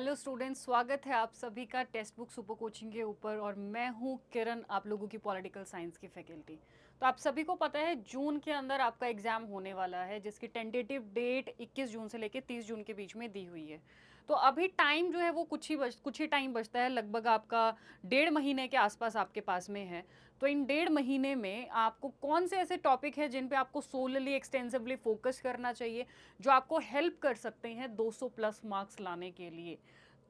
Hello students, स्वागत है आप सभी का टेक्स्ट बुक सुपर कोचिंग के ऊपर। और मैं हूं किरण, आप लोगों की पॉलिटिकल साइंस की फैकल्टी। तो आप सभी को पता है जून के अंदर आपका एग्जाम होने वाला है, जिसकी टेंटेटिव डेट 21 जून से लेकर 30 जून के बीच में दी हुई है। तो अभी टाइम जो है वो कुछ ही टाइम बचता है, लगभग आपका 1.5 महीने के आसपास आपके पास में है। तो इन 1.5 महीने में आपको कौन से ऐसे टॉपिक है जिन पे आपको सोलली एक्सटेंसिवली फोकस करना चाहिए, जो आपको हेल्प कर सकते हैं 200 प्लस मार्क्स लाने के लिए।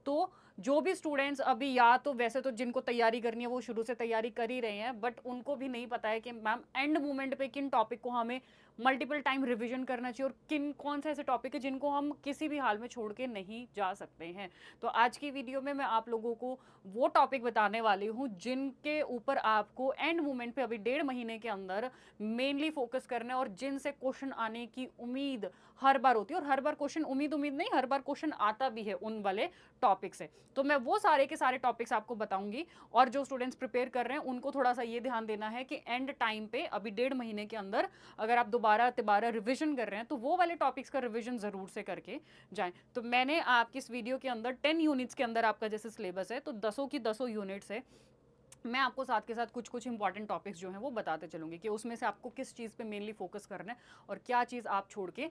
तो जो भी स्टूडेंट्स अभी, या तो वैसे तो जिनको तैयारी करनी है वो शुरू से तैयारी कर ही रहे हैं, बट उनको भी नहीं पता है कि मैम एंड मोमेंट पे किन टॉपिक को हमें मल्टीपल टाइम रिवीजन करना चाहिए और किन कौन से ऐसे टॉपिक है जिनको हम किसी भी हाल में छोड़ के नहीं जा सकते हैं। तो आज की वीडियो में मैं आप लोगों को वो टॉपिक बताने वाली हूँ जिनके ऊपर आपको एंड मोमेंट पे अभी 1.5 महीने के अंदर मेनली फोकस करना है, और जिनसे क्वेश्चन आने की उम्मीद हर बार होती है। और हर बार क्वेश्चन उम्मीद उम्मीद नहीं, हर बार क्वेश्चन आता भी है उन वाले टॉपिक से। तो मैं वो सारे के सारे टॉपिक्स आपको बताऊंगी। और जो स्टूडेंट्स प्रिपेयर कर रहे हैं उनको थोड़ा सा ये ध्यान देना है कि एंड टाइम पे अभी 1.5 महीने के अंदर अगर आप दोबारा तिबारा रिवीजन कर रहे हैं तो वो वाले टॉपिक्स का रिवीजन जरूर से करके जाएं। तो मैंने आपकी इस वीडियो के अंदर 10 यूनिट्स के अंदर आपका जैसे सिलेबस है, तो 10 की 10 यूनिट्स है। मैं आपको साथ के साथ कुछ कुछ इंपॉर्टेंट टॉपिक्स जो हैं वो बताते चलूंगी कि उसमें से आपको किस चीज़ पे मेनली फोकस करना है और क्या चीज़ आप छोड़ के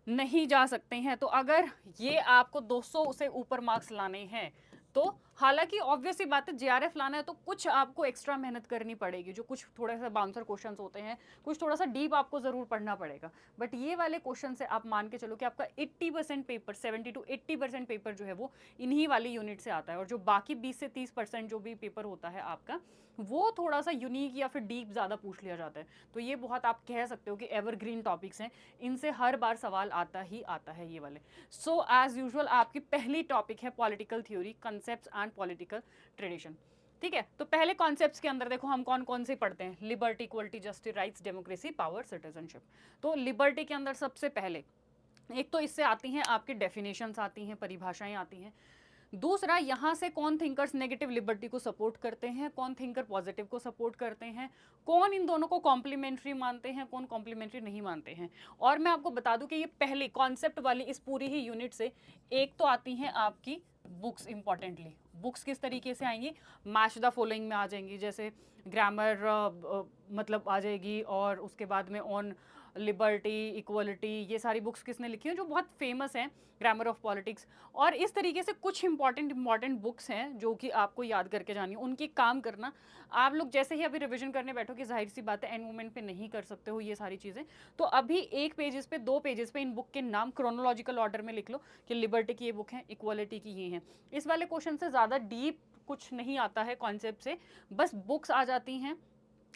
नहीं जा सकते हैं। तो अगर ये आपको 200 से ऊपर मार्क्स लाने हैं, तो हालांकि ऑब्वियस ही बात है जेआरएफ लाना है तो कुछ आपको एक्स्ट्रा मेहनत करनी पड़ेगी, जो कुछ थोड़े से बाउंसर क्वेश्चंस होते हैं, कुछ थोड़ा सा डीप आपको जरूर पढ़ना पड़ेगा। बट ये वाले क्वेश्चन से आप मान के चलो कि आपका 80% पेपर, 70 to 80% पेपर जो है वो इन्हीं वाली यूनिट से आता है। और जो बाकी 20 से 30% जो भी पेपर होता है आपका, वो थोड़ा सा यूनिक या फिर डीप ज़्यादा पूछ लिया जाता है। तो ये बहुत आप कह सकते हो कि एवरग्रीन टॉपिक्स हैं, इनसे हर बार सवाल आता ही आता है ये वाले। सो एज यूजुअल आपकी पहली टॉपिक है political theory, concepts and political tradition. ठीक है, तो पहले कॉन्सेप्ट्स के अंदर देखो हम कौन कौन से पढ़ते हैं। Liberty, equality, justice, rights, democracy, power, citizenship. तो लिबर्टी के अंदर सबसे पहले एक तो इससे आती हैं आपकी डेफिनेशंस आती हैं, परिभाषाएं आती हैं। दूसरा, यहाँ से कौन थिंकर्स नेगेटिव लिबर्टी को सपोर्ट करते हैं, कौन थिंकर पॉजिटिव को सपोर्ट करते हैं, कौन इन दोनों को कॉम्प्लीमेंट्री मानते हैं, कौन कॉम्प्लीमेंट्री नहीं मानते हैं। और मैं आपको बता दूं कि ये पहली कॉन्सेप्ट वाली इस पूरी ही यूनिट से एक तो आती हैं आपकी बुक्स। इंपॉर्टेंटली बुक्स किस तरीके से आएंगी, मैच द फॉलोइंग में आ जाएंगी, जैसे ग्रामर मतलब आ जाएगी, और उसके बाद में ऑन लिबर्टी, इक्वलिटी, ये सारी बुक्स किसने लिखी हैं जो बहुत फेमस हैं, ग्रामर ऑफ पॉलिटिक्स। और इस तरीके से कुछ इंपॉर्टेंट बुक्स हैं जो कि आपको याद करके जानी है, उनकी काम करना। आप लोग जैसे ही अभी रिवीजन करने बैठो कि जाहिर सी बात है एंड मोमेंट पे नहीं कर सकते हो ये सारी चीज़ें, तो अभी 1 पेजेस पे 2 पेजेस पे इन बुक के नाम क्रोनोलॉजिकल ऑर्डर में लिख लो कि लिबर्टी की ये बुक है, इक्वलिटी की ये है। इस वाले क्वेश्चन से ज़्यादा डीप कुछ नहीं आता है कॉन्सेप्ट से, बस बुक्स आ जाती हैं।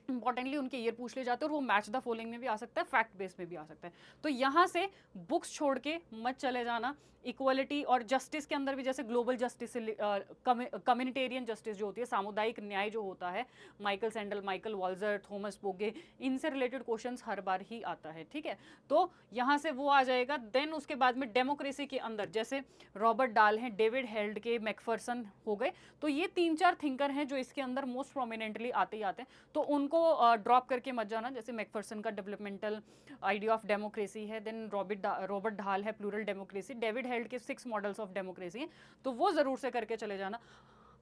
इंपॉर्टेंटली उनके ईयर पूछ ले जाते हैं, और वो मैच द फॉलोइंग में भी आ सकता है, फैक्ट बेस में भी आ सकता है। तो यहाँ से बुक्स छोड़ के मत चले जाना। इक्वलिटी और जस्टिस के अंदर भी जैसे ग्लोबल जस्टिस से कम्युनिटेरियन जस्टिस जो होती है, सामुदायिक न्याय जो होता है, Michael sandal, Michael Walzer, Thomas बोगे, इनसे रिलेटेड क्वेश्चंस हर बार ही आता है। ठीक है, तो यहाँ से वो आ जाएगा। देन उसके बाद में डेमोक्रेसी के अंदर जैसे रॉबर्ट डाल हैं, डेविड हेल्ड के, मैकफरसन हो गए। तो ये 3-4 थिंकर हैं जो इसके अंदर मोस्ट प्रोमिनेंटली आते ही आते हैं, तो उनको ड्रॉप करके मत जाना। जैसे मैकफरसन का डेवलपमेंटल आइडिया ऑफ डेमोक्रेसी है, देन रॉबर्ट ढाल है, प्लूरल डेमोक्रेसी, डेविड हेल्ड के 6 मॉडल्स ऑफ डेमोक्रेसी हैं, तो वो जरूर से करके चले जाना।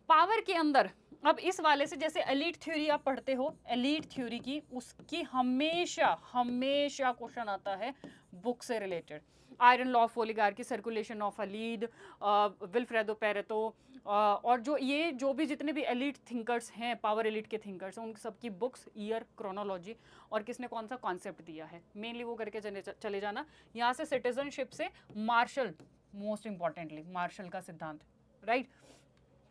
पावर के अंदर अब इस वाले से जैसे एलीट थ्योरी आप पढ़ते हो, एलीट थ्योरी की उसकी हमेशा हमेशा क्वेश्चन आता है बुक से related. Iron law of oligarchy, circulation of elite, Vilfredo Pareto, और जो भी जितने भी एलीट थिंकर्स हैं, पावर एलीट के थिंकर्स हैं, उन सबकी बुक्स, ईयर, क्रोनोलॉजी और किसने कौन सा कॉन्सेप्ट दिया है, मेनली वो करके चले जाना। यहाँ से सिटीजनशिप से मार्शल, मोस्ट इंपॉर्टेंटली मार्शल का सिद्धांत, राइट।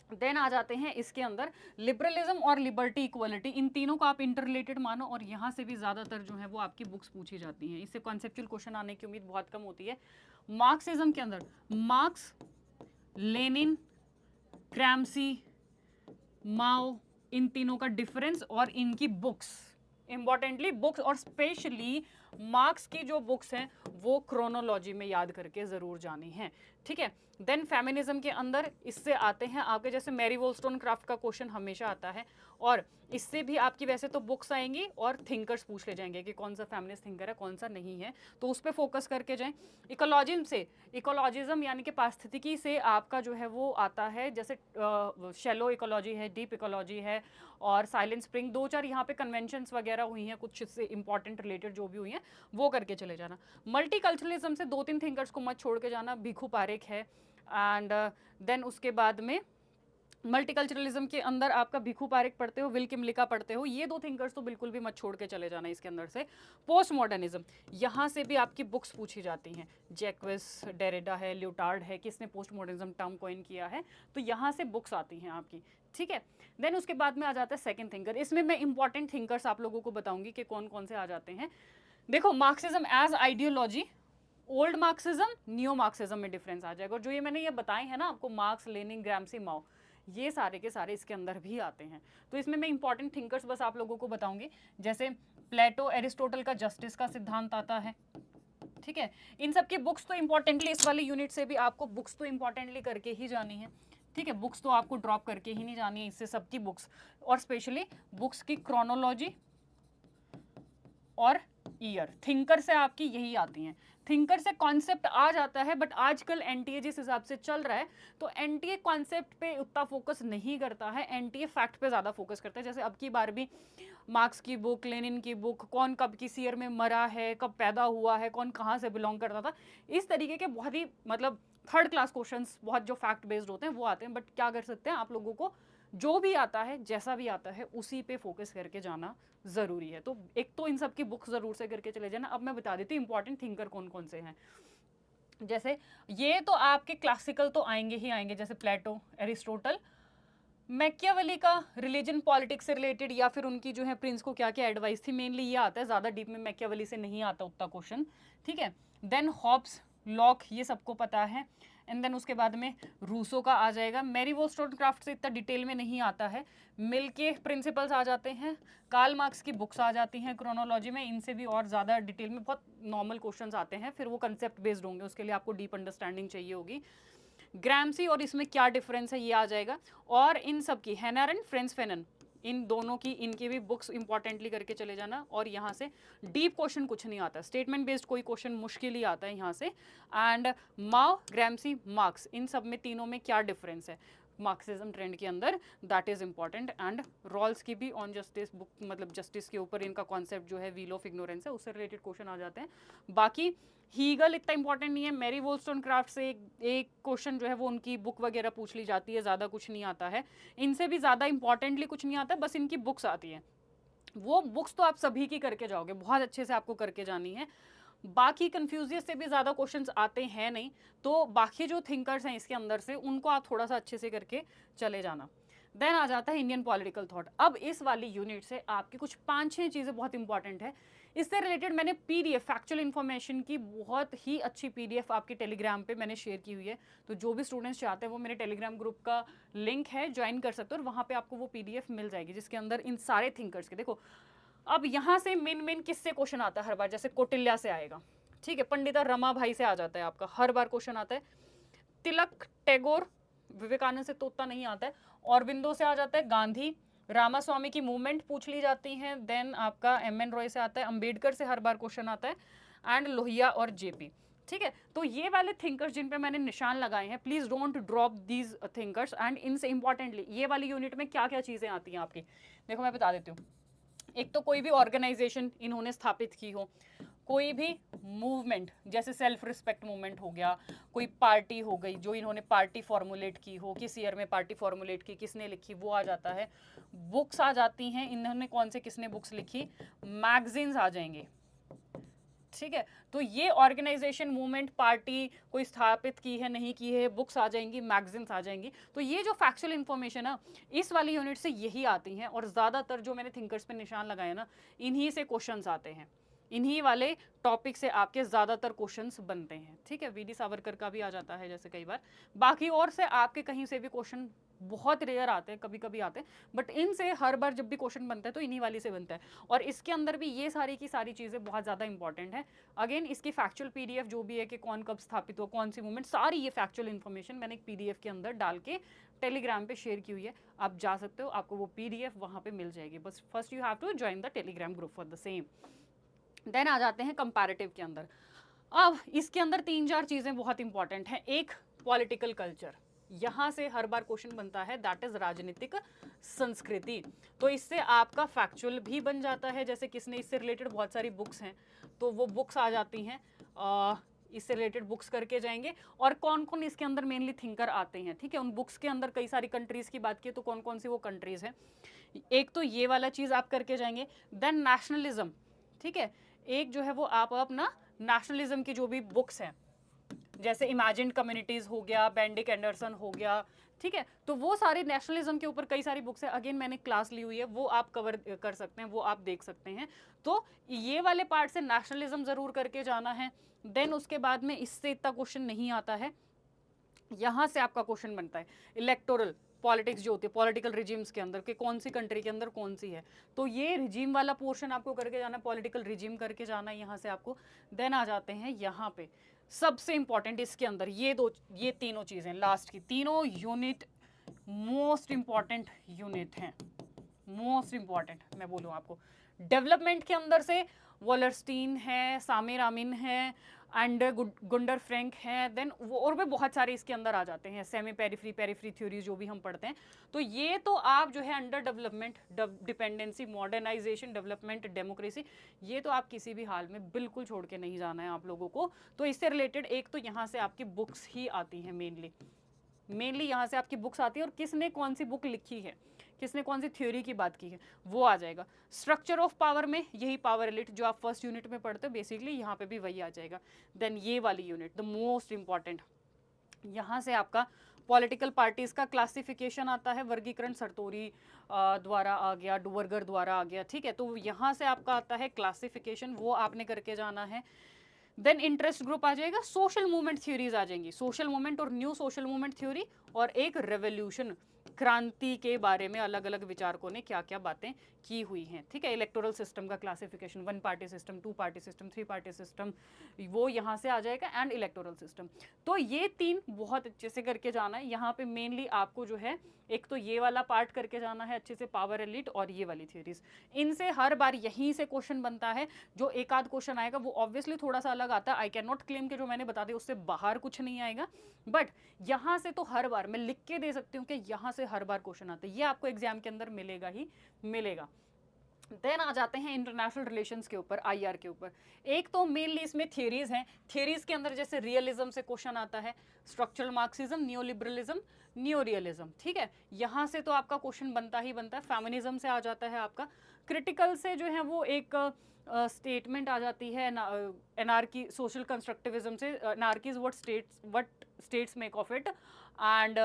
देन आ जाते हैं इसके अंदर लिबरलिज्म और लिबर्टी, इक्वलिटी, इन तीनों को आप इंटर रिलेटेड मानो, और यहाँ से भी ज़्यादातर जो है वो आपकी बुक्स पूछी जाती हैं। इससे कॉन्सेप्चुअल क्वेश्चन आने की उम्मीद बहुत कम होती है। मार्क्सिज्म के अंदर मार्क्स, लेनिन, क्रैम्सी, माओ, इन तीनों का डिफरेंस और इनकी बुक्स, इंपॉर्टेंटली बुक्स, और स्पेशली मार्क्स की जो बुक्स हैं वो क्रोनोलॉजी में याद करके जरूर जानी है। ठीक है, देन फेमिनिज्म के अंदर इससे आते हैं आपके जैसे मैरी वोलस्टोनक्राफ्ट का क्वेश्चन हमेशा आता है, और इससे भी आपकी वैसे तो बुक्स आएंगी और थिंकर्स पूछ ले जाएंगे कि कौन सा फेमिनिस्ट थिंकर है, कौन सा नहीं है, तो उस पर फोकस करके जाएं। इकोलॉजिज्म से, इकोलॉजिज्म यानी कि पारिस्थितिकी से आपका जो है वो आता है, जैसे शैलो इकोलॉजी है, डीप इकोलॉजी है और साइलेंट स्प्रिंग, 2-4 यहाँ पे कन्वेंशंस वगैरह हुई हैं कुछ से इंपॉर्टेंट रिलेटेड जो भी हुई हैं, वो करके चले जाना। मल्टीकल्चरलिज्म से 2-3 थिंकर्स को मत छोड़ के जाना, भिखू पारेख है एंड देन उसके बाद में मल्टीकल्चरलिज्म के अंदर आपका भिखू पारेख पढ़ते हो, विल किमलिका पढ़ते हो, ये 2 थिंकर्स तो बिल्कुल भी मत छोड़ के चले जाना इसके अंदर से। पोस्ट मॉडर्निज्म, यहाँ से भी आपकी बुक्स पूछी जाती हैं, जैक्विस, डेरिडा है, ल्यूटार्ड है, किसने पोस्ट मॉडर्निज्म टर्म कॉइन किया है, तो यहाँ से बुक्स आती हैं आपकी, ठीक है। देन उसके बाद में आ जाता है सेकेंड थिंकर। इसमें मैं इंपॉर्टेंट थिंकर्स आप लोगों को बताऊंगी कि कौन कौन से आ जाते हैं। देखो, Marxism as ideology, old Marxism, new Marxism में डिफरेंस आ जाएगा। और जो ये मैंने ये बताए हैं ना आपको, मार्क्स, लेनिन, ग्राम्सी, माओ, ये सारे के सारे इसके अंदर भी आते हैं। तो इसमें मैं इंपॉर्टेंट थिंकर्स बस आप लोगों को बताऊंगी, जैसे प्लेटो, एरिस्टोटल का जस्टिस का सिद्धांत आता है, ठीक है। इन सब की बुक्स तो इंपॉर्टेंटली, इस वाले यूनिट से भी आपको बुक्स तो इंपॉर्टेंटली करके ही जानी है, ठीक है। बुक्स तो आपको ड्रॉप करके ही नहीं जानी है, इससे सबकी बुक्स, और स्पेशली बुक्स की क्रोनोलॉजी और ईयर, थिंकर से आपकी यही आती हैं। थिंकर से कॉन्सेप्ट आ जाता है, बट आजकल एनटीए जिस हिसाब से चल रहा है, तो एनटीए कॉन्सेप्ट पे उतना फोकस नहीं करता है, एनटीए फैक्ट पे ज़्यादा फोकस करता है। जैसे अब की बार भी मार्क्स की बुक, लेनिन की बुक, कौन कब किस ईयर में मरा है, कब पैदा हुआ है, कौन कहाँ से बिलोंग करता था, इस तरीके के बहुत ही मतलब थर्ड क्लास क्वेश्चंस, बहुत जो फैक्ट बेस्ड होते हैं वो आते हैं। बट क्या कर सकते हैं, आप लोगों को जो भी आता है, जैसा भी आता है, उसी पे फोकस करके जाना ज़रूरी है। तो एक तो इन सब की बुक ज़रूर से करके चले जाना। अब मैं बता देती हूँ इंपॉर्टेंट थिंकर कौन कौन से हैं। जैसे ये तो आपके क्लासिकल तो आएंगे ही आएंगे, जैसे प्लेटो, एरिस्टोटल, मैकियावेली का रिलीजन पॉलिटिक्स से रिलेटेड, या फिर उनकी जो है प्रिंस को क्या क्या एडवाइस थी, मेनली ये आता है, ज़्यादा डीप में मैकियावेली से नहीं आता उतना क्वेश्चन, ठीक है। देन हॉब्स, लॉक, ये सबको पता है। एंड देन उसके बाद में रूसो का आ जाएगा। मैरी वोllstonecraft से इतना डिटेल में नहीं आता है। मिल के प्रिंसिपल्स आ जाते हैं, कार्ल मार्क्स की बुक्स आ जाती हैं क्रोनोलॉजी में, इनसे भी और ज़्यादा डिटेल में बहुत नॉर्मल क्वेश्चंस आते हैं, फिर वो कंसेप्ट बेस्ड होंगे, उसके लिए आपको डीप अंडरस्टैंडिंग चाहिए होगी। ग्राम्सी और इसमें क्या डिफरेंस है ये आ जाएगा। और इन सब की हैना एंड फ्रेंच फेनन, इन दोनों की, इनकी भी बुक्स इंपॉर्टेंटली करके चले जाना। और यहाँ से डीप क्वेश्चन कुछ नहीं आता, स्टेटमेंट बेस्ड कोई क्वेश्चन मुश्किल ही आता है यहाँ से। एंड माओ, ग्राम्सी, मार्क्स, इन सब में तीनों में क्या डिफरेंस है मार्क्सिज्म ट्रेंड के अंदर, that is important. And Rawls की भी ऑन जस्टिस बुक, मतलब जस्टिस के ऊपर इनका कॉन्सेप्ट जो है व्हील ऑफ इग्नोरेंस है, उससे रिलेटेड क्वेश्चन आ जाते हैं। बाकी हीगल इतना इंपॉर्टेंट नहीं है। मैरी वोllstonecraft से एक क्वेश्चन जो है वो उनकी बुक वगैरह पूछ ली जाती है, ज़्यादा कुछ नहीं आता है। इनसे भी ज़्यादा इंपॉर्टेंटली कुछ नहीं आता, बस इनकी बुक्स आती हैं। वो बुक्स तो आप सभी की करके जाओगे, बहुत अच्छे से आपको करके जानी है। बाकी कन्फ्यूजियस से भी ज़्यादा क्वेश्चंस आते हैं नहीं, तो बाकी जो थिंकर्स हैं इसके अंदर से, उनको आप थोड़ा सा अच्छे से करके चले जाना। देन आ जाता है इंडियन पॉलिटिकल थॉट। अब इस वाली यूनिट से आपकी कुछ 5-6 चीज़ें बहुत इंपॉर्टेंट है। इससे रिलेटेड मैंने पीडीएफ, फैक्चुअल इन्फॉर्मेशन की बहुत ही अच्छी पीडीएफ आपके टेलीग्राम पे मैंने शेयर की हुई है। तो जो भी स्टूडेंट्स चाहते हैं वो मेरे टेलीग्राम ग्रुप का लिंक है, ज्वाइन कर सकते हो, और वहाँ पे आपको वो पीडीएफ मिल जाएगी, जिसके अंदर इन सारे थिंकर्स के, देखो अब यहाँ से मेन किससे क्वेश्चन आता है हर बार, जैसे कौटिल्या से आएगा, ठीक है, पंडिता रमाबाई से आ जाता है आपका, हर बार क्वेश्चन आता है। तिलक, टैगोर, विवेकानंद से तो उतना नहीं आता है। औरबिंदो से आ जाता है, गांधी, रामास्वामी की मूवमेंट पूछ ली जाती है। देन आपका एम.एन. रॉय से आता है, अंबेडकर से हर बार क्वेश्चन आता है, एंड लोहिया और जेपी, ठीक है। तो ये वाले थिंकर्स जिन पे मैंने निशान लगाए हैं, please don't drop these thinkers. And इनसे इंपॉर्टेंटली ये वाली यूनिट में क्या क्या चीज़ें आती हैं आपकी, देखो मैं बता देती हूँ। एक तो कोई भी ऑर्गेनाइजेशन इन्होंने स्थापित की हो, कोई भी मूवमेंट, जैसे सेल्फ रिस्पेक्ट मूवमेंट हो गया, कोई पार्टी हो गई जो इन्होंने पार्टी फॉर्मुलेट की हो, किस ईयर में पार्टी फॉर्मुलेट की, किसने लिखी, वो आ जाता है। बुक्स आ जाती हैं, इन्होंने कौन से किसने बुक्स लिखी, मैगजीन्स आ जाएंगे, ठीक है। तो ये ऑर्गेनाइजेशन, मूवमेंट, पार्टी कोई स्थापित की है नहीं की है, बुक्स आ जाएंगी, मैगजीन्स आ जाएंगी। तो ये जो फैक्चुअल इन्फॉर्मेशन है इस वाली यूनिट से यही आती हैं, और ज़्यादातर जो मैंने थिंकर्स पे निशान लगाए ना, इन्हीं से क्वेश्चंस आते हैं। इन्हीं वाले टॉपिक से आपके ज़्यादातर क्वेश्चंस बनते हैं, ठीक है। वीडी सावरकर का भी आ जाता है जैसे कई बार, बाकी और से आपके कहीं से भी क्वेश्चन बहुत रेयर आते हैं, कभी कभी आते हैं, बट इनसे हर बार जब भी क्वेश्चन बनता है तो इन्हीं वाली से बनता है। और इसके अंदर भी ये सारी की सारी चीज़ें बहुत ज़्यादा इंपॉर्टेंट है। अगेन इसकी फैक्चुअल पीडीएफ जो भी है कि कौन कब स्थापित हुआ, कौन सी मूवमेंट, सारी ये फैक्चुअल इन्फॉर्मेशन मैंने एक पीडीएफ के अंदर डाल के टेलीग्राम पे शेयर की हुई है। आप जा सकते हो, आपको वो पीडीएफ वहाँ पे मिल जाएगी। बस first you have to join the Telegram group for the same. Then आ जाते हैं कंपैरेटिव के अंदर। अब इसके अंदर 3-4 चीज़ें बहुत इंपॉर्टेंट हैं। एक, पॉलिटिकल कल्चर, यहाँ से हर बार क्वेश्चन बनता है, दैट इज राजनीतिक संस्कृति। तो इससे आपका फैक्चुअल भी बन जाता है, जैसे किसने इससे रिलेटेड बहुत सारी बुक्स हैं तो वो बुक्स आ जाती हैं, इससे रिलेटेड बुक्स करके जाएंगे। और कौन कौन इसके अंदर मेनली थिंकर आते हैं, ठीक है, उन बुक्स के अंदर कई सारी कंट्रीज़ की बात की तो कौन कौन सी वो कंट्रीज़ हैं, एक तो ये वाला चीज़ आप करके जाएंगे। देन नेशनलिज्म, ठीक है, एक जो है वो आप अपना नेशनलिज्म की जो भी बुक्स हैं, जैसे इमेजिन्ड कम्युनिटीज़ हो गया, बेंडिक एंडरसन हो गया, ठीक है, तो वो सारे नेशनलिज्म के ऊपर कई सारी बुक्स है। अगेन मैंने क्लास ली हुई है, वो आप कवर कर सकते हैं, वो आप देख सकते हैं। तो ये वाले पार्ट से नेशनलिज्म ज़रूर करके जाना है। देन उसके बाद में इससे इतना क्वेश्चन नहीं आता है, यहाँ से आपका क्वेश्चन बनता है इलेक्टोरल पॉलिटिक्स जो होती है, पॉलिटिकल रिजीम्स के अंदर कि कौन सी कंट्री के अंदर कौन सी है, तो ये रिजीम वाला पोर्शन आपको करके जाना है, पॉलिटिकल रिजीम करके जाना है यहाँ से आपको। देन आ जाते हैं यहाँ पे सबसे इंपॉर्टेंट इसके अंदर ये तीनों चीज़ें लास्ट की, तीनों यूनिट मोस्ट इंपॉर्टेंट यूनिट हैं, मोस्ट इंपॉर्टेंट मैं बोलूँ आपको। डेवलपमेंट के अंदर से वॉलरस्टीन है, सामिर आमिन है, एंड गुंडर फ्रैंक है, देन वो और भी बहुत सारे इसके अंदर आ जाते हैं, सेमी पेरिफ्री, पेरिफ्री थ्योरीज जो भी हम पढ़ते हैं। तो ये तो आप जो है under development, dependency, modernisation, development, democracy, ये तो आप किसी भी हाल में बिल्कुल छोड़ के नहीं जाना है आप लोगों को। तो इससे रिलेटेड एक तो यहाँ से आपकी बुक्स ही आती हैं, मेनली यहाँ से आपकी बुक्स आती है, और किसने कौन सी बुक लिखी है, किसने कौन सी थ्योरी की बात की है, वो आ जाएगा। स्ट्रक्चर ऑफ पावर में यही पावर एलिट जो आप फर्स्ट यूनिट में पढ़ते हो, बेसिकली यहाँ पे भी वही आ जाएगा। देन ये वाली यूनिट द मोस्ट इंपॉर्टेंट, यहाँ से आपका पॉलिटिकल पार्टीज का क्लासिफिकेशन आता है, वर्गीकरण सरतोरी द्वारा आ गया, डुवर्गर द्वारा आ गया, ठीक है, तो यहाँ से आपका आता है क्लासिफिकेशन, वो आपने करके जाना है। देन इंटरेस्ट ग्रुप आ जाएगा, सोशल मूवमेंट थ्योरीज आ जाएंगी, सोशल मूवमेंट और न्यू सोशल मूवमेंट थ्योरी, और एक रेवोल्यूशन, क्रांति के बारे में अलग अलग विचारकों ने क्या क्या बातें की हुई हैं, ठीक है। इलेक्टोरल सिस्टम का classification, 1 party system, 2 party system, 3 party system, वो यहाँ से आ जाएगा, एंड इलेक्टोरल सिस्टम। तो ये 3 बहुत अच्छे से करके जाना है। यहाँ पे मेनली आपको जो है एक तो ये वाला पार्ट करके जाना है अच्छे से, पावर एलिट और ये वाली थ्योरीज, इनसे हर बार यहीं से क्वेश्चन बनता है। जो एक आध क्वेश्चन आएगा वो ऑब्वियसली थोड़ा सा अलग आता है, आई कैन नॉट क्लेम कि जो मैंने बता दिया उससे बाहर कुछ नहीं आएगा, बट यहाँ से तो हर बार मैं लिख के दे सकती हूँ कि यहाँ से हर बार क्वेश्चन आते हैं, ये आपको एग्जाम के अंदर मिलेगा ही मिलेगा। देन आ जाते हैं इंटरनेशनल रिलेशंस के ऊपर, आईआर के ऊपर। एक तो मेनली इसमें थियरीज हैं, थियरीज के अंदर जैसे रियलिज्म से क्वेश्चन आता है, structural Marxism, new liberalism, new realism, ठीक है, यहाँ से तो आपका क्वेश्चन बनता ही बनता है। फेमिनिज्म से आ जाता है आपका, क्रिटिकल से जो है वो एक स्टेटमेंट आ जाती है, एनार्की, सोशल कंस्ट्रक्टिविज्म से anarchy is what states make of it, and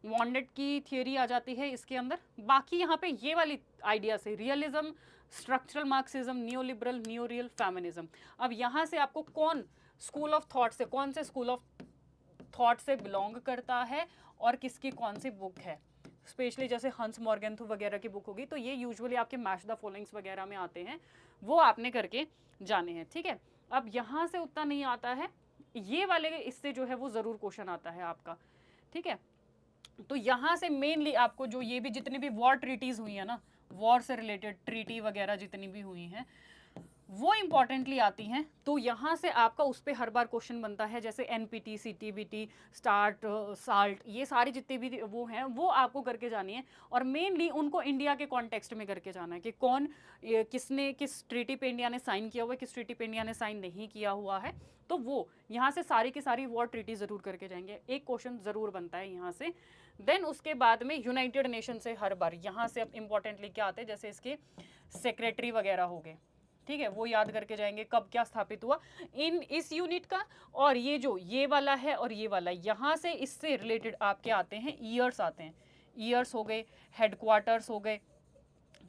wounded की थियोरी आ जाती है इसके अंदर। बाकी यहाँ पे ये वाली आइडिया से realism, structural Marxism, new liberal, nu real, feminism. अब यहाँ से आपको कौन स्कूल ऑफ थॉट से, कौन से स्कूल ऑफ थॉट से बिलोंग करता है और किसकी कौन सी बुक है, स्पेशली जैसे हंस मॉर्गेंथु वगैरह की बुक होगी, तो ये यूजुअली आपके मैच द फॉलोइंग्स वगैरह में आते हैं, वो आपने करके जाने हैं, ठीक है। अब यहाँ से उतना नहीं आता है, ये वाले इससे जो है वो ज़रूर क्वेश्चन आता है आपका, ठीक है। तो यहाँ से मेनली आपको जो ये भी जितनी भी वॉर ट्रीटीज हुई है ना, वॉर से रिलेटेड ट्रीटी वगैरह जितनी भी हुई हैं वो इंपॉर्टेंटली आती हैं, तो यहाँ से आपका उस पर हर बार क्वेश्चन बनता है, जैसे एनपीटी, सीटीबीटी, स्टार्ट, साल्ट, ये सारी जितनी भी वो हैं वो आपको करके जानी है। और मेनली उनको इंडिया के कॉन्टेक्स्ट में करके जाना है कि कौन किसने किस ट्रीटी पे इंडिया ने साइन किया हुआ है, किस ट्रीटी पे इंडिया ने साइन नहीं किया हुआ है, तो वो यहाँ से सारी की सारी वॉर ट्रीटी ज़रूर करके जाएंगे, एक क्वेश्चन ज़रूर बनता है यहाँ से। देन उसके बाद में यूनाइटेड नेशन से हर बार यहाँ से अब इंपॉर्टेंटली क्या आते हैं, जैसे इसके सेक्रेटरी वगैरह हो गए, ठीक है, वो याद करके जाएंगे कब क्या स्थापित हुआ इन इस यूनिट का। और ये जो ये वाला है और ये वाला, यहाँ से इससे रिलेटेड आपके आते हैं ईयर्स आते हैं, ईयर्स हो गए, हेडक्वार्टर्स हो गए,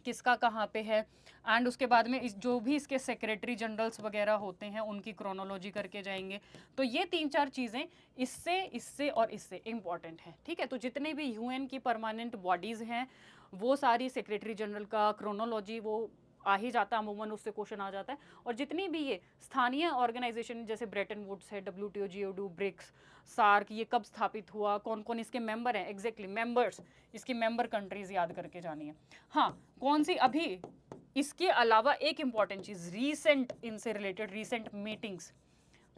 किसका कहाँ पे है, एंड उसके बाद में इस जो भी इसके सेक्रेटरी जनरल्स वगैरह होते हैं उनकी क्रोनोलॉजी करके जाएंगे। तो ये 3-4 चीज़ें इससे इससे और इससे इम्पॉर्टेंट है, ठीक है। तो जितने भी यूएन की परमानेंट बॉडीज़ हैं वो सारी सेक्रेटरी जनरल का क्रोनोलॉजी वो आ ही जाता है, अमूमन उससे क्वेश्चन आ जाता है। और जितनी भी ये स्थानीय ऑर्गेनाइजेशन जैसे ब्रेटन वुड्स है, WTO, GODU, ब्रिक्स, सार्क, ये कब स्थापित हुआ, कौन कौन इसके मेंबर हैं, एग्जैक्टली मेंबर्स, इसकी मेंबर कंट्रीज याद करके जानी है। हाँ, कौन सी अभी इसके अलावा एक इंपॉर्टेंट चीज़, रीसेंट इनसे रिलेटेड रीसेंट मीटिंग्स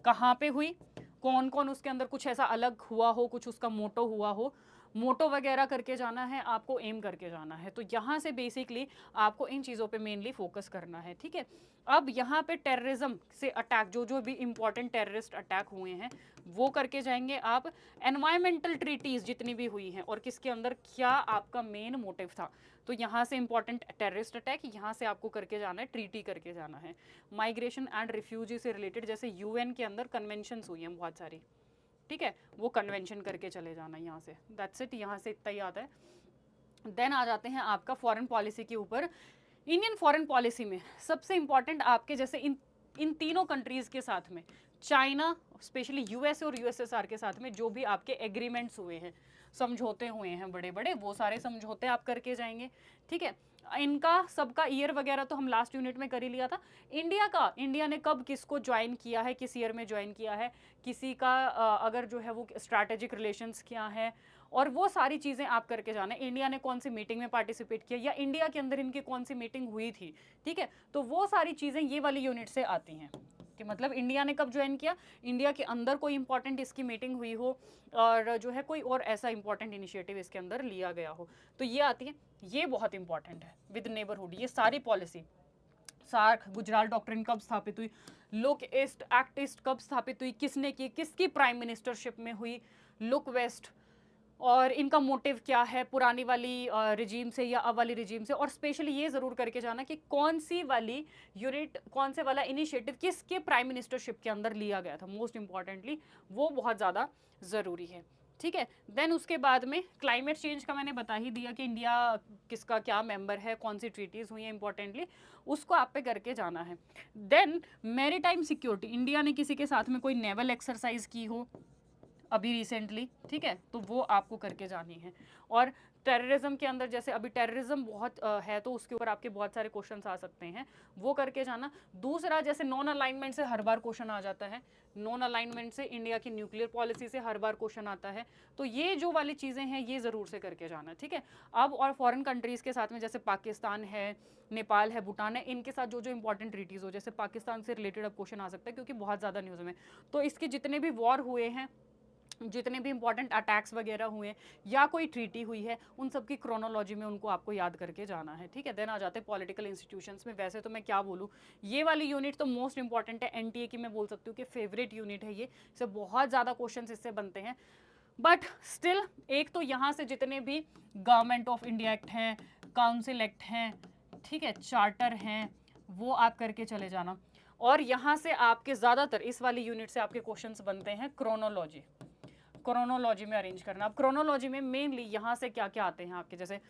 कहाँ पे हुई, कौन कौन उसके अंदर कुछ ऐसा अलग हुआ हो, कुछ उसका मोटो हुआ हो, मोटो वगैरह करके जाना है आपको, एम करके जाना है। तो यहाँ से बेसिकली आपको इन चीज़ों पे मेनली फोकस करना है, ठीक है। अब यहाँ पे टेररिज्म से अटैक, जो जो भी इंपॉर्टेंट टेररिस्ट अटैक हुए हैं वो करके जाएंगे आप। एनवायरमेंटल ट्रीटीज जितनी भी हुई हैं और किसके अंदर क्या आपका मेन मोटिव था, तो यहाँ से इंपॉर्टेंट टेररिस्ट अटैक यहाँ से आपको करके जाना है, ट्रीटी करके जाना है। माइग्रेशन एंड रिफ्यूजी से रिलेटेड जैसे यूएन के अंदर कन्वेंशंस हुई हैं बहुत सारी, ठीक है, वो कन्वेंशन करके चले जाना यहाँ से। दैट्स इट, यहाँ से इतना ही आता है। देन आ जाते हैं आपका फॉरेन पॉलिसी के ऊपर। इंडियन फॉरेन पॉलिसी में सबसे इंपॉर्टेंट आपके जैसे इन तीनों कंट्रीज़ के साथ में, चाइना स्पेशली, यूएसए और यूएसएसआर के साथ में जो भी आपके एग्रीमेंट्स हुए हैं, समझौते हुए हैं बड़े बड़े, वो सारे समझौते आप करके जाएंगे, ठीक है। इनका सबका ईयर वगैरह तो हम लास्ट यूनिट में कर ही लिया था। इंडिया ने कब किसको ज्वाइन किया है, किस ईयर में ज्वाइन किया है, किसी का अगर जो है वो स्ट्रैटेजिक रिलेशंस क्या है, और वो सारी चीज़ें आप करके जाना है। इंडिया ने कौन सी मीटिंग में पार्टिसिपेट किया या इंडिया के अंदर इनकी कौन सी मीटिंग हुई थी, ठीक है। तो वो सारी चीज़ें ये वाली यूनिट से आती हैं कि मतलब इंडिया ने कब ज्वाइन किया, इंडिया के अंदर कोई इंपॉर्टेंट इसकी मीटिंग हुई हो, और जो है कोई और ऐसा इंपॉर्टेंट इनिशिएटिव इसके अंदर लिया गया हो, तो ये आती है। ये बहुत इंपॉर्टेंट है विद नेबरहुड, ये सारी पॉलिसी। सार्क, गुजरात डॉक्ट्रिन कब स्थापित हुई, लुक ईस्ट एक्ट ईस्ट कब स्थापित हुई, किसने की, किसकी प्राइम मिनिस्टरशिप में हुई, लुक वेस्ट, और इनका मोटिव क्या है, पुरानी वाली रिजीम से या अब वाली रिजीम से। और स्पेशली ये ज़रूर करके जाना कि कौन सी वाली यूनिट, कौन से वाला इनिशिएटिव किसके प्राइम मिनिस्टरशिप के अंदर लिया गया था, मोस्ट इंपॉर्टेंटली वो बहुत ज़्यादा ज़रूरी है, ठीक है। देन उसके बाद में क्लाइमेट चेंज का मैंने बता ही दिया कि इंडिया किसका क्या मेंबर है, कौन सी ट्रीटीज़ हुई हैं इंपॉर्टेंटली, उसको आप पे करके जाना है। देन मैरीटाइम सिक्योरिटी, इंडिया ने किसी के साथ में कोई नेवल एक्सरसाइज की हो अभी रिसेंटली, ठीक है, तो वो आपको करके जानी है। और टेररिज्म के अंदर जैसे अभी टेररिज्म बहुत है, तो उसके ऊपर आपके बहुत सारे क्वेश्चंस आ सकते हैं, वो करके जाना। दूसरा जैसे नॉन अलाइनमेंट से हर बार क्वेश्चन आ जाता है, नॉन अलाइनमेंट से इंडिया की न्यूक्लियर पॉलिसी से हर बार क्वेश्चन आता है, तो ये जो वाली चीज़ें हैं ये ज़रूर से करके जाना, ठीक है। अब और फॉरेन कंट्रीज़ के साथ में जैसे पाकिस्तान है, नेपाल है, भूटान है, इनके साथ जो जो इंपॉर्टेंट ट्रीटीज़ हो, जैसे पाकिस्तान से रिलेटेड अब क्वेश्चन आ सकता है क्योंकि बहुत ज़्यादा न्यूज़ में, तो इसके जितने भी वॉर हुए हैं, जितने भी इंपॉर्टेंट अटैक्स वगैरह हुए हैं या कोई ट्रीटी हुई है, उन सब की क्रोनोलॉजी में उनको आपको याद करके जाना है, ठीक है। देन आ जाते हैं पॉलिटिकल इंस्टीट्यूशंस में। वैसे तो मैं क्या बोलूँ, ये वाली यूनिट तो मोस्ट इंपॉर्टेंट है, एनटीए की मैं बोल सकती हूँ कि फेवरेट यूनिट है ये, इससे बहुत ज़्यादा क्वेश्चन इससे बनते हैं। बट स्टिल एक तो यहाँ से जितने भी गवर्नमेंट ऑफ इंडिया एक्ट हैं, काउंसिल एक्ट हैं, ठीक है, चार्टर हैं, वो आप करके चले जाना। और यहाँ से आपके ज़्यादातर इस वाली यूनिट से आपके क्वेश्चंस बनते हैं क्रोनोलॉजी, क्रोनोलॉजी में अरेंज करना। अब क्रोनोलॉजी में मेनली यहाँ से क्या क्या आते हैं आपके, जैसे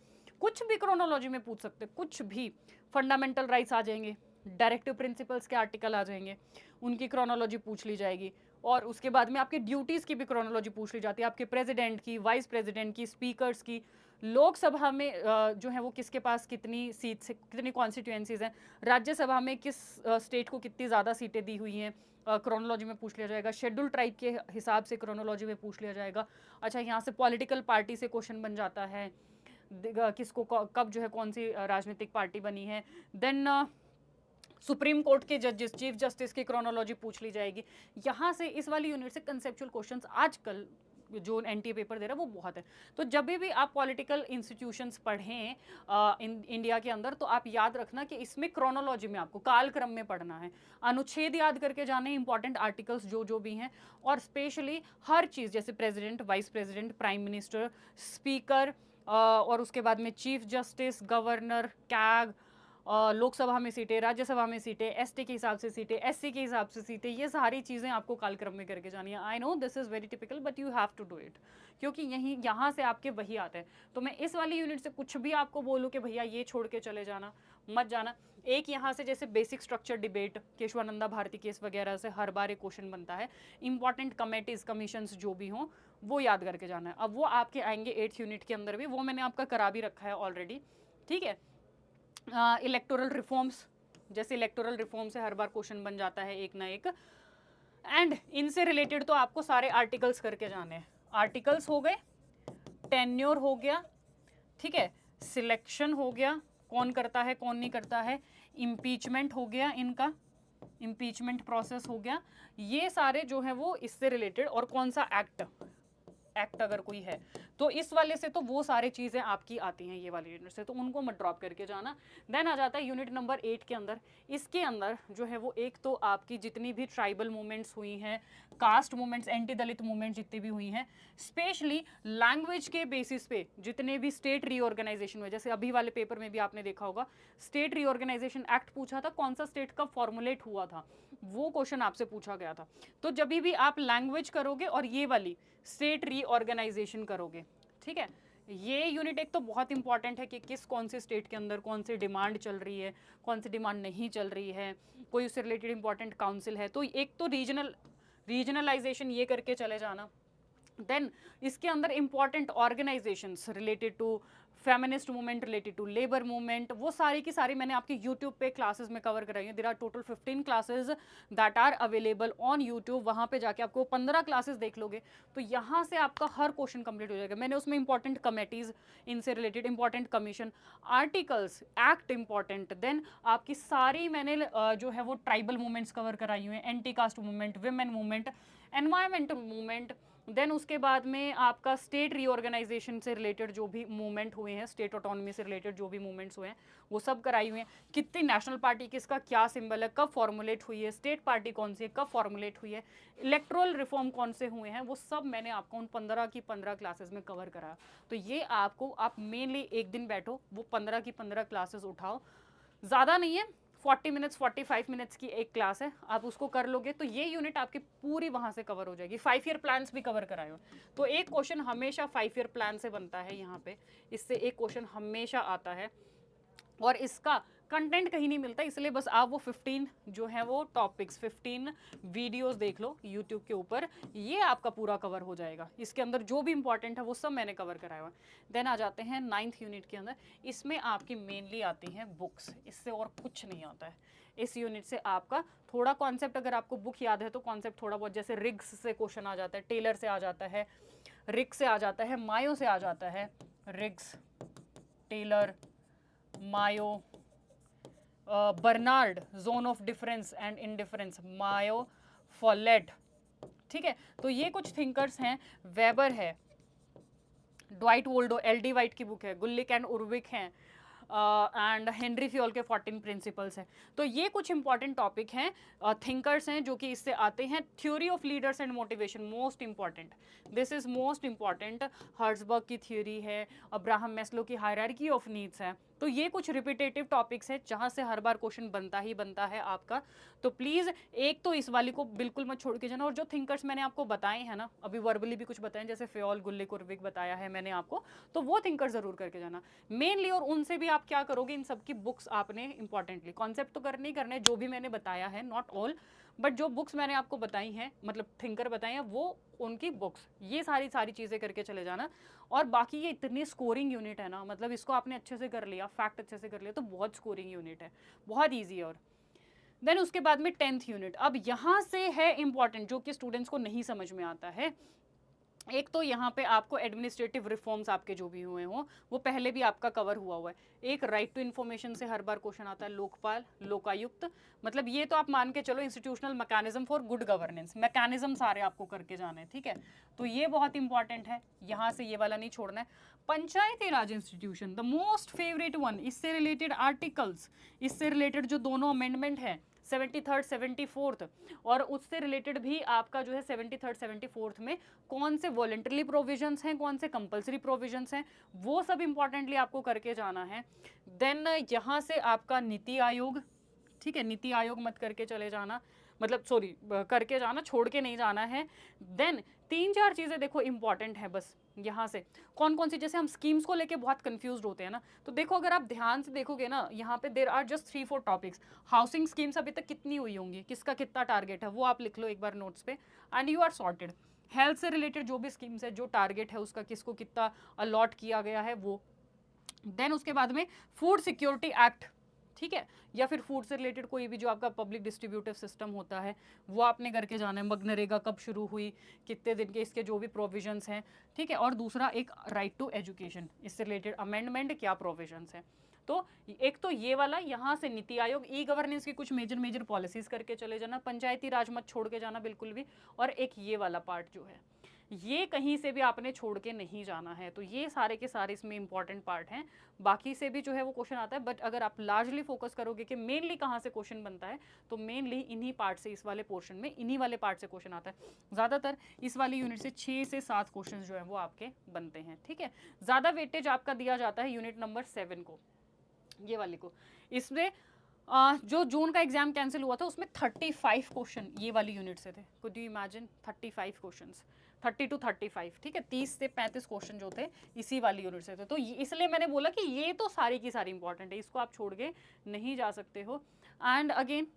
कुछ भी क्रोनोलॉजी में पूछ सकते, कुछ भी, फंडामेंटल राइट्स आ जाएंगे, डायरेक्टिव प्रिंसिपल्स के आर्टिकल आ जाएंगे, उनकी क्रोनोलॉजी पूछ ली जाएगी। और उसके बाद में आपके ड्यूटीज़ की भी क्रोनोलॉजी पूछ ली जाती है, आपके प्रेसिडेंट की, वाइस प्रेसिडेंट की, स्पीकर्स की, लोकसभा में जो है वो किसके पास कितनी सीट से कितनी कॉन्स्टिट्यूएंसीज हैं, राज्यसभा में किस स्टेट को कितनी ज़्यादा सीटें दी हुई हैं, क्रोनोलॉजी में पूछ लिया जाएगा। शेड्यूल ट्राइब के हिसाब से क्रोनोलॉजी में पूछ लिया जाएगा। अच्छा, यहाँ से पॉलिटिकल पार्टी से क्वेश्चन बन जाता है, किसको कब जो है कौन सी राजनीतिक पार्टी बनी है। देन सुप्रीम कोर्ट के जजेस, चीफ जस्टिस की क्रोनोलॉजी पूछ ली जाएगी। यहाँ से इस वाली यूनिट से कंसेप्चुअल क्वेश्चंस आजकल जो एनटीए पेपर दे रहा है वो बहुत है। तो जब भी आप पॉलिटिकल इंस्टीट्यूशंस पढ़ें इंडिया के अंदर, तो आप याद रखना कि इसमें क्रोनोलॉजी में आपको कालक्रम में पढ़ना है, अनुच्छेद याद करके जाने, इंपॉर्टेंट आर्टिकल्स जो जो भी हैं, और स्पेशली हर चीज़ जैसे president, vice president, prime minister, speaker, और उसके बाद में chief justice, governor, CAG, Lok Sabha में सीटें, राज्यसभा में सीटें, एसटी के हिसाब से सीटें, एससी के हिसाब से सीटें, ये सारी चीज़ें आपको कालक्रम में करके जानी है। I know this is very typical but you have to do it, क्योंकि यहाँ से आपके वही आते हैं। तो मैं इस वाली यूनिट से कुछ भी आपको बोलूँ कि भैया ये छोड़ के चले जाना, मत जाना। एक यहाँ से जैसे basic structure debate, Kesavananda Bharati case वगैरह से हर बार एक क्वेश्चन बनता है। इंपॉर्टेंट कमेटीज, कमीशंस जो भी हों वो याद करके जाना है। अब वो आपके आएंगे 8th यूनिट के अंदर भी, वो मैंने आपका करा भी रखा है ऑलरेडी, ठीक है। इलेक्टोरल रिफॉर्म्स, जैसे इलेक्टोरल रिफॉर्म से हर बार क्वेश्चन बन जाता है एक ना एक, एंड इनसे रिलेटेड तो आपको सारे आर्टिकल्स करके जाने हैं। आर्टिकल्स हो गए, टेन्योर हो गया, ठीक है, सिलेक्शन हो गया, कौन करता है कौन नहीं करता है, इम्पीचमेंट हो गया, इनका इम्पीचमेंट प्रोसेस हो गया, ये सारे जो है वो इससे रिलेटेड, और कौन सा एक्ट अगर कोई है तो इस वाले से तो वो सारी चीज़ें आपकी आती हैं ये वाली यूनिट से, तो उनको मत ड्रॉप करके जाना। देन आ जाता है यूनिट नंबर 8 के अंदर। इसके अंदर जो है वो एक तो आपकी जितनी भी ट्राइबल मूवमेंट्स हुई हैं, कास्ट मूवमेंट्स, एंटी दलित मूवमेंट जितनी भी हुई हैं, स्पेशली लैंग्वेज के बेसिस पे जितने भी स्टेट रीऑर्गेनाइजेशन हुए, जैसे अभी वाले पेपर में भी आपने देखा होगा स्टेट रीऑर्गेनाइजेशन एक्ट पूछा था, कौन सा स्टेट कब फॉर्मुलेट हुआ था, वो क्वेश्चन आपसे पूछा गया था। तो जब भी आप लैंग्वेज करोगे और ये वाली स्टेट रीऑर्गेनाइजेशन करोगे, ठीक है, ये यूनिट एक तो बहुत इंपॉर्टेंट है कि किस कौन से स्टेट के अंदर कौन सी डिमांड चल रही है, कौन सी डिमांड नहीं चल रही है, कोई उससे रिलेटेड इंपॉर्टेंट काउंसिल है, तो एक तो रीजनलाइजेशन ये करके चले जाना। देन इसके अंदर important organisations related to feminist movement, related to labour movement, वो सारी की सारी मैंने आपके यूट्यूब पे क्लासेस में कवर कराई है। There are total 15 classes that are available on YouTube. वहाँ पे जाके आपको 15 क्लासेस देख लोगे तो यहाँ से आपका हर क्वेश्चन कंप्लीट हो जाएगा। मैंने उसमें इंपॉर्टेंट कमेटीज, इनसे related important commission, articles, act important, then आपकी सारी मैंने जो है वो ट्राइबल मूवमेंट्स कवर कराई हुई हैं, anti caste movement, women movement, environmental movement, then उसके बाद में आपका स्टेट रीऑर्गेनाइजेशन से रिलेटेड जो भी मूवमेंट हुए हैं, स्टेट ऑटोनॉमी से रिलेटेड जो भी मूवमेंट्स हुए हैं वो सब कराई हुई हैं। कितनी नेशनल पार्टी किसका क्या सिंबल है, कब फॉर्मुलेट हुई है, स्टेट पार्टी कौन सी है, कब फॉर्मुलेट हुई है, इलेक्ट्रल रिफॉर्म कौन से हुए हैं, वो सब मैंने आपको उन 15 की 15 क्लासेस में कवर कराया। तो ये आपको, आप मेनली एक दिन बैठो, वो 15 की 15 क्लासेस उठाओ, ज़्यादा नहीं है, 40 मिनट्स 45 मिनट्स की एक क्लास है, आप उसको कर लोगे तो ये यूनिट आपकी पूरी वहाँ से कवर हो जाएगी। 5 ईयर प्लान्स भी कवर कराए हो, तो एक क्वेश्चन हमेशा 5 ईयर प्लान से बनता है यहाँ पे, इससे एक क्वेश्चन हमेशा आता है, और इसका कंटेंट कहीं नहीं मिलता, इसलिए बस आप वो 15 जो है वो टॉपिक्स, 15 वीडियोस देख लो यूट्यूब के ऊपर, ये आपका पूरा कवर हो जाएगा। इसके अंदर जो भी इंपॉर्टेंट है वो सब मैंने कवर कराया हुआ। देन आ जाते हैं 9th यूनिट के अंदर। इसमें आपकी मेनली आती हैं बुक्स, इससे और कुछ नहीं आता है। इस यूनिट से आपका थोड़ा कॉन्सेप्ट, अगर आपको बुक याद है तो कॉन्सेप्ट थोड़ा बहुत, जैसे रिग्स से क्वेश्चन आ जाता है, टेलर से आ जाता है, रिग से आ जाता है, मायो से आ जाता है, Riggs, Taylor, Mayo, Barnard, zone of difference and indifference, Mayo, Follett, ठीक है। तो ये कुछ थिंकर्स हैं, वेबर है, ड्वाइट वोल्डो, एल.डी. वाइट की बुक है, गुल्लिक एंड उर्विक हैं, एंड हेनरी फ्योल के 14 प्रिंसिपल्स हैं। तो ये कुछ इंपॉर्टेंट टॉपिक हैं, थिंकर्स हैं जो कि इससे आते हैं। Theory of leaders and motivation, most important, this is most important. Herzberg की थ्योरी है, अब्राहम मैस्लो की हायरार्की ऑफ नीड्स है। तो ये कुछ रिपीटेटिव टॉपिक्स हैं जहाँ से हर बार क्वेश्चन बनता ही बनता है आपका। तो प्लीज़ एक तो इस वाली को बिल्कुल मत छोड़ के जाना, और जो थिंकर्स मैंने आपको बताए हैं ना, अभी वर्बली भी कुछ बताए, जैसे फ्योल, गुल्लिक, उर्विक बताया है मैंने आपको, तो वो थिंकर ज़रूर करके जाना मेनली। और उनसे भी आप क्या करोगे, इन सब की बुक्स आपने इंपॉर्टेंटली, कॉन्सेप्ट तो करने ही करने जो भी मैंने बताया है, नॉट ऑल, बट जो बुक्स मैंने आपको बताई हैं, मतलब थिंकर बताए हैं, वो उनकी बुक्स, ये सारी चीज़ें करके चले जाना। और बाकी ये इतनी स्कोरिंग यूनिट है ना, मतलब इसको आपने अच्छे से कर लिया, फैक्ट अच्छे से कर लिया, तो बहुत स्कोरिंग यूनिट है, बहुत ईजी है। और देन उसके बाद में 10th यूनिट, अब यहाँ से है इंपॉर्टेंट, जो कि स्टूडेंट्स को नहीं समझ में आता है। एक तो यहाँ पे आपको एडमिनिस्ट्रेटिव रिफॉर्म्स आपके जो भी हुए हों वो पहले भी आपका कवर हुआ है। एक राइट टू इन्फॉर्मेशन से हर बार क्वेश्चन आता है, लोकपाल, लोकायुक्त, मतलब ये तो आप मान के चलो institutional mechanism for good governance, mechanism सारे आपको करके जाने हैं, ठीक है। तो ये बहुत इंपॉर्टेंट है, यहाँ से ये वाला नहीं छोड़ना है। Panchayati Raj institution, the most favourite one, इससे रिलेटेड आर्टिकल्स, इससे रिलेटेड जो दोनों अमेंडमेंट है, 73rd 74th, और उससे रिलेटेड भी आपका जो है 73rd 74th में कौन से वॉलेंटरी प्रोविजंस हैं, कौन से कंपल्सरी प्रोविजंस हैं, वो सब इंपॉर्टेंटली आपको करके जाना है। देन यहाँ से आपका नीति आयोग, ठीक है, नीति आयोग मत करके चले जाना, मतलब सॉरी करके जाना, छोड़ के नहीं जाना है। देन 3-4 चीज़ें देखो इंपॉर्टेंट है बस यहाँ से, कौन कौन सी, जैसे हम स्कीम्स को लेके बहुत कंफ्यूज होते हैं ना, तो देखो अगर आप ध्यान से देखोगे ना, यहाँ पे there are just 3-4 topics. Housing schemes अभी तक कितनी हुई होंगी, किसका कितना टारगेट है, वो आप लिख लो एक बार नोट्स पे, and you are sorted. Health से रिलेटेड जो भी स्कीम्स है, जो टारगेट है उसका, किसको कितना अलॉट किया गया है वो। देन उसके बाद में फूड सिक्योरिटी एक्ट, ठीक है, या फिर फूड से रिलेटेड कोई भी जो आपका पब्लिक डिस्ट्रीब्यूटिव सिस्टम होता है वो आपने करके जाना है। मनरेगा कब शुरू हुई, कितने दिन के, इसके जो भी प्रोविजंस हैं, ठीक है। और दूसरा एक राइट टू एजुकेशन, इससे रिलेटेड अमेंडमेंट क्या प्रोविजंस हैं। तो एक तो ये वाला, यहाँ से नीति आयोग, ई गवर्नेंस की कुछ मेजर मेजर पॉलिसीज करके चले जाना, पंचायती राज मत छोड़ के जाना बिल्कुल भी। और एक ये वाला पार्ट जो है, ये कहीं से भी आपने छोड़ के नहीं जाना है। तो ये सारे के सारे इसमें इंपॉर्टेंट पार्ट हैं। बाकी से भी जो है वो क्वेश्चन आता है, बट अगर आप लार्जली फोकस करोगे कि मेनली कहाँ से क्वेश्चन बनता है, तो मेनली इन्हीं पार्ट से, इस वाले पोर्शन में इन्हीं वाले पार्ट से क्वेश्चन आता है। ज़्यादातर इस वाली यूनिट से 6 से 7 क्वेश्चन जो है वो आपके बनते हैं, ठीक है। ज़्यादा वेटेज आपका दिया जाता है यूनिट नंबर 7 को, ये वाले को। इसमें जो जून का एग्जाम कैंसिल हुआ था उसमें 35 क्वेश्चन ये वाली यूनिट से थे। Could you imagine, 35 questions, 30 to 35, ठीक है, 30 से 35 क्वेश्चन जो थे इसी वाली यूनिट से थे। तो इसलिए मैंने बोला कि ये तो सारी की सारी इंपॉर्टेंट है, इसको आप छोड़ के नहीं जा सकते हो। एंड अगेन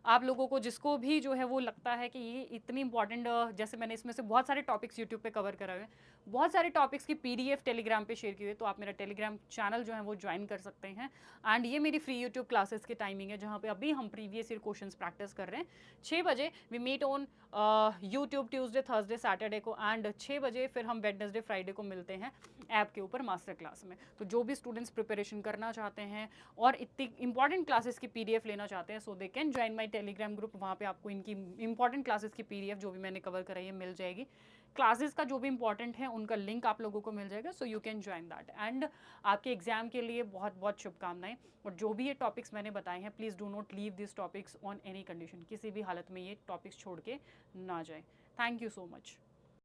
आप लोगों को जिसको भी जो है वो लगता है कि ये इतनी इंपॉर्टेंट, जैसे मैंने इसमें से बहुत सारे टॉपिक्स यूट्यूब पे कवर कराए हैं, बहुत सारे टॉपिक्स की पीडीएफ टेलीग्राम पे शेयर की हुई, तो आप मेरा टेलीग्राम चैनल जो है वो ज्वाइन कर सकते हैं। एंड ये मेरी फ्री यूट्यूब क्लासेस की टाइमिंग है, जहाँ पे अभी हम प्रीवियस ईयर क्वेश्चंस प्रैक्टिस कर रहे हैं। 6 बजे we meet on YouTube Tuesday Thursday Saturday को, एंड 6 बजे फिर हम वेडनेसडे फ्राइडे को मिलते हैं ऐप के ऊपर मास्टर क्लास में। तो जो भी स्टूडेंट्स प्रिपरेशन करना चाहते हैं और इतनी इंपॉर्टेंट क्लासेस की पीडीएफ लेना चाहते हैं, so they can join my Telegram group. वहाँ पे आपको इनकी इंपॉर्टेंट क्लासेस की पीडीएफ जो भी मैंने कवर कराई है मिल जाएगी। क्लासेस का जो भी इंपॉर्टेंट है उनका लिंक आप लोगों को मिल जाएगा, so you can join that. And आपके एग्जाम के लिए बहुत बहुत शुभकामनाएं। और जो भी ये टॉपिक्स मैंने बताए हैं, please do not leave this topics on any condition, किसी भी हालत में ये टॉपिक्स छोड़ के ना जाए। Thank you so much.